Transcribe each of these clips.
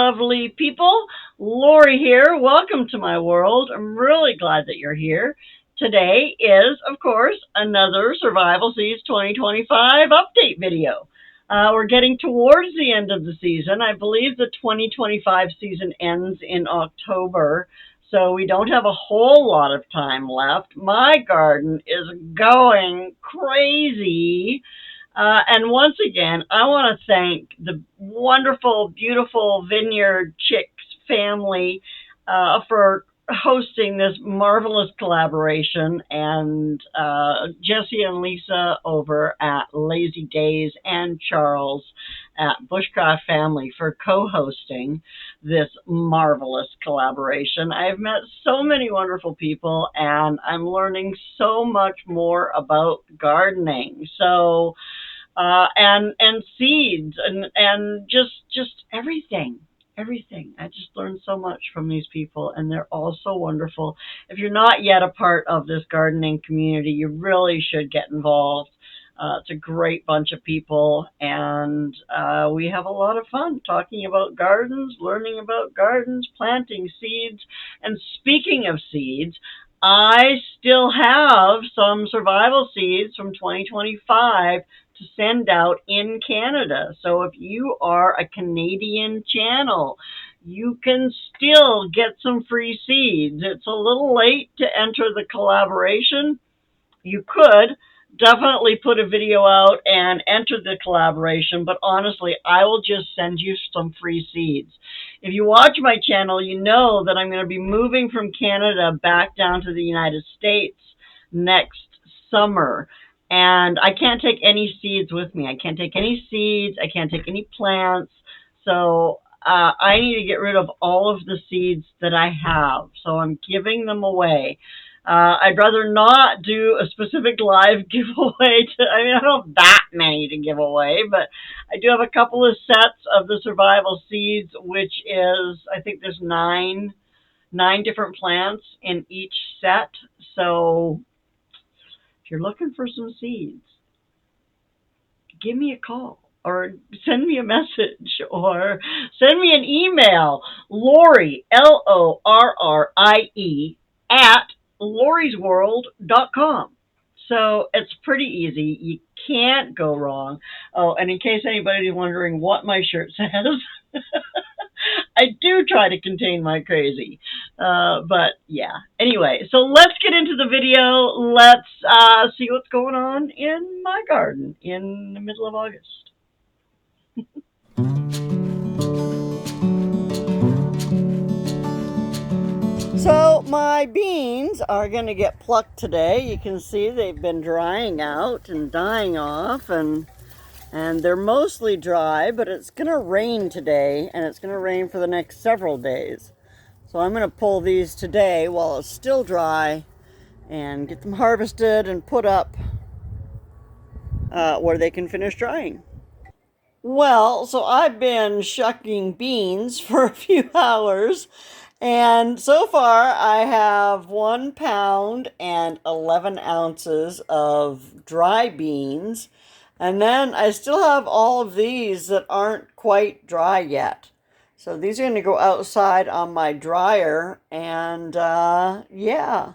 lovely people. Lorrie here. Welcome to my world. I'm really glad that you're here. Today is, of course, another Survival Seas 2025 update video. We're getting towards the end of the season. I believe the 2025 season ends in October, so we don't have a whole lot of time left. My garden is going crazy. And once again, I want to thank the wonderful, beautiful Vineyard Chicks family for hosting this marvelous collaboration, and Jesse and Lisa over at Lazy Days and Charles at Bushcraft Family for co-hosting this marvelous collaboration. I've met so many wonderful people, and I'm learning so much more about gardening. So and seeds and just everything. Everything. I just learned so much from these people, and they're all so wonderful. If you're not yet a part of this gardening community, you really should get involved. It's a great bunch of people, and we have a lot of fun talking about gardens, learning about gardens, planting seeds. And speaking of seeds, I still have some survival seeds from 2025 to send out in Canada. So if you are a Canadian channel, you can still get some free seeds. It's a little late to enter the collaboration. You could definitely put a video out and enter the collaboration, but honestly, I will just send you some free seeds. If you watch my channel, you know that I'm going to be moving from Canada back down to the United States next summer. And I can't take any seeds with me. I can't take any seeds. I can't take any plants. So I need to get rid of all of the seeds that I have. So I'm giving them away. I'd rather not do a specific live giveaway. I don't have that many to give away, but I do have a couple of sets of the survival seeds, which is, I think there's nine different plants in each set. So if you're looking for some seeds, give me a call or send me a message or send me an email, Lorrie, Lorrie, at lorriesworld.com. So it's pretty easy. You can't go wrong. Oh, and in case anybody's wondering what my shirt says, I do try to contain my crazy. But yeah. Anyway, so let's get into the video. Let's see what's going on in my garden in the middle of August. So my beans are going to get plucked today. You can see they've been drying out and dying off, and they're mostly dry, but it's going to rain today, and it's going to rain for the next several days. So I'm going to pull these today while it's still dry and get them harvested and put up where they can finish drying. Well, so I've been shucking beans for a few hours, and so far I have 1 pound and 11 ounces of dry beans, and then I still have all of these that aren't quite dry yet. So these are going to go outside on my dryer, and yeah.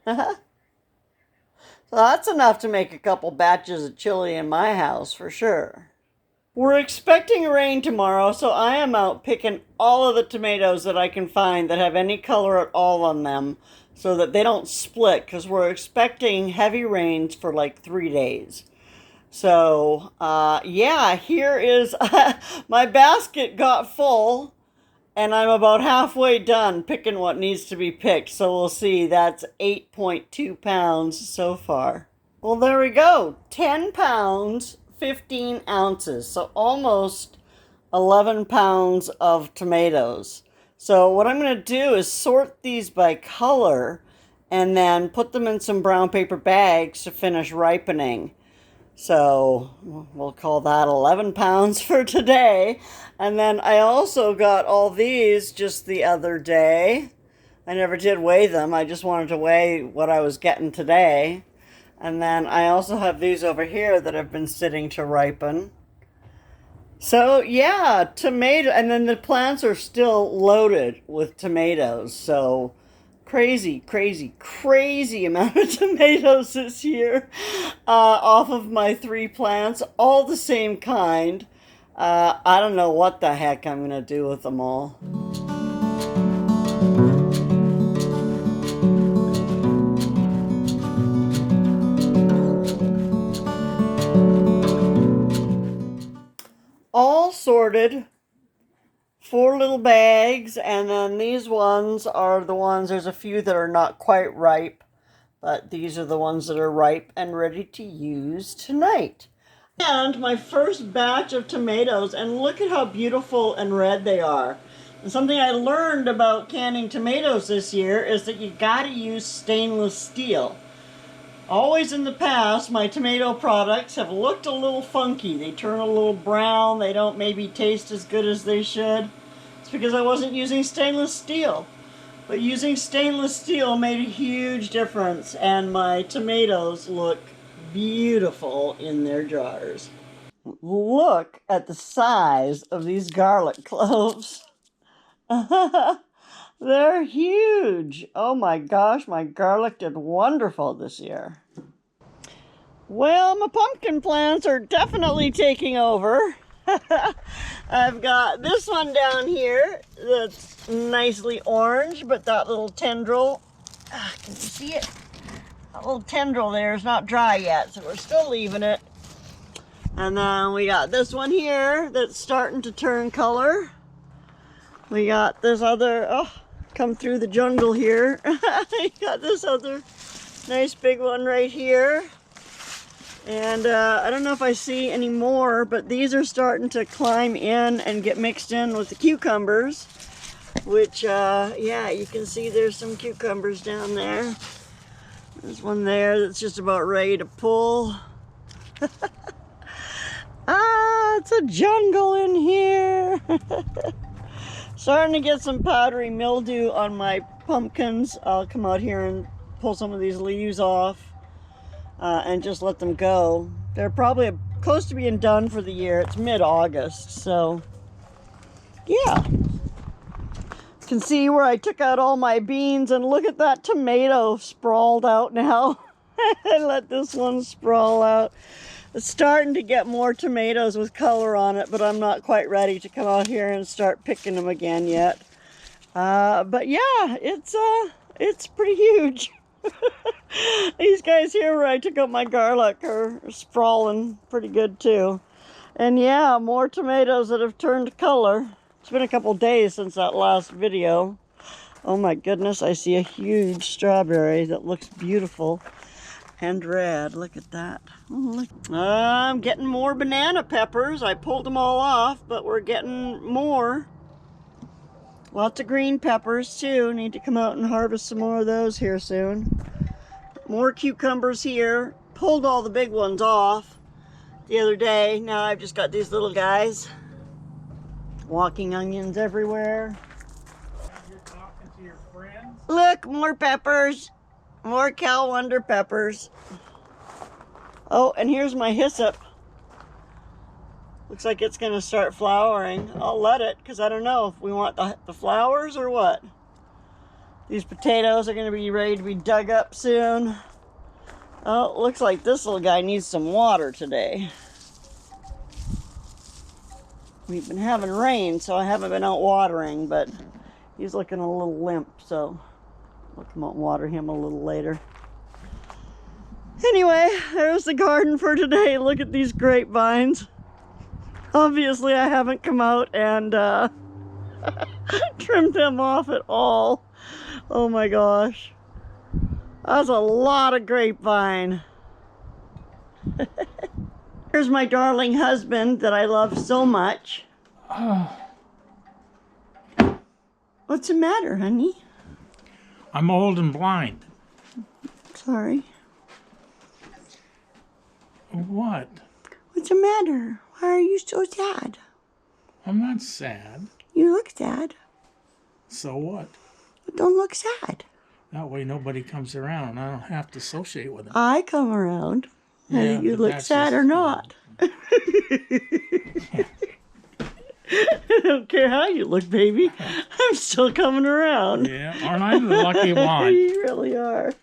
So that's enough to make a couple batches of chili in my house for sure. We're expecting rain tomorrow, so I am out picking all of the tomatoes that I can find that have any color at all on them so that they don't split, because we're expecting heavy rains for like 3 days. So, yeah, here is my basket got full, and I'm about halfway done picking what needs to be picked. So we'll see. That's 8.2 pounds so far. Well, there we go. 10 pounds, 15 ounces. So almost 11 pounds of tomatoes. So what I'm going to do is sort these by color and then put them in some brown paper bags to finish ripening. So we'll call that 11 pounds for today. And then I also got all these just the other day. I never did weigh them. I just wanted to weigh what I was getting today. And then I also have these over here that have been sitting to ripen. So yeah, tomato, and then the plants are still loaded with tomatoes. So crazy, crazy, crazy amount of tomatoes this year off of my 3 plants, all the same kind. I don't know what the heck I'm gonna do with them all. All sorted, 4 little bags, and then these ones are the ones, there's a few that are not quite ripe, but these are the ones that are ripe and ready to use tonight. And my first batch of tomatoes, and look at how beautiful and red they are. And something I learned about canning tomatoes this year is that you gotta use stainless steel. Always in the past, my tomato products have looked a little funky. They turn a little brown, they don't maybe taste as good as they should. It's because I wasn't using stainless steel. But using stainless steel made a huge difference, and my tomatoes look beautiful in their jars. Look at the size of these garlic cloves. They're huge. Oh my gosh, my garlic did wonderful this year. Well, my pumpkin plants are definitely taking over. I've got this one down here that's nicely orange, but that little tendril, can you see it? That little tendril there is not dry yet, so we're still leaving it. And then we got this one here that's starting to turn color. We got this other, come through the jungle here. We got this other nice big one right here. And I don't know if I see any more, but these are starting to climb in and get mixed in with the cucumbers, which, yeah, you can see there's some cucumbers down there. There's one there that's just about ready to pull. It's a jungle in here. Starting to get some powdery mildew on my pumpkins. I'll come out here and pull some of these leaves off. And just let them go. They're probably close to being done for the year. It's mid-August, so yeah. You can see where I took out all my beans, and look at that tomato sprawled out now. I let this one sprawl out. It's starting to get more tomatoes with color on it, but I'm not quite ready to come out here and start picking them again yet. But yeah, it's pretty huge. These guys here where I took out my garlic are sprawling pretty good too. And yeah, more tomatoes that have turned color. It's been a couple days since that last video. Oh my goodness, I see a huge strawberry that looks beautiful and red. Look at that. Oh, look. I'm getting more banana peppers. I pulled them all off, but we're getting more. Lots of green peppers too. Need to come out and harvest some more of those here soon. More cucumbers here. Pulled all the big ones off the other day. Now I've just got these little guys. Walking onions everywhere. You're talking to your friends? Look, more peppers. More Cal Wonder peppers. Oh, and here's my hyssop. Looks like it's going to start flowering. I'll let it, because I don't know if we want the flowers or what. These potatoes are going to be ready to be dug up soon. Oh, looks like this little guy needs some water today. We've been having rain, so I haven't been out watering, but he's looking a little limp, so I'll come out and water him a little later. Anyway, there's the garden for today. Look at these grapevines. Obviously, I haven't come out and trimmed them off at all. Oh my gosh. That's a lot of grapevine. Here's my darling husband that I love so much. What's the matter, honey? I'm old and blind. Sorry. What? What's the matter? Why are you so sad? I'm not sad. You look sad. So what? Don't look sad. That way nobody comes around and I don't have to associate with them. I come around. Yeah, You but look that's sad just- or not. I don't care how you look, baby. I'm still coming around. Yeah, aren't I the lucky one? You really are.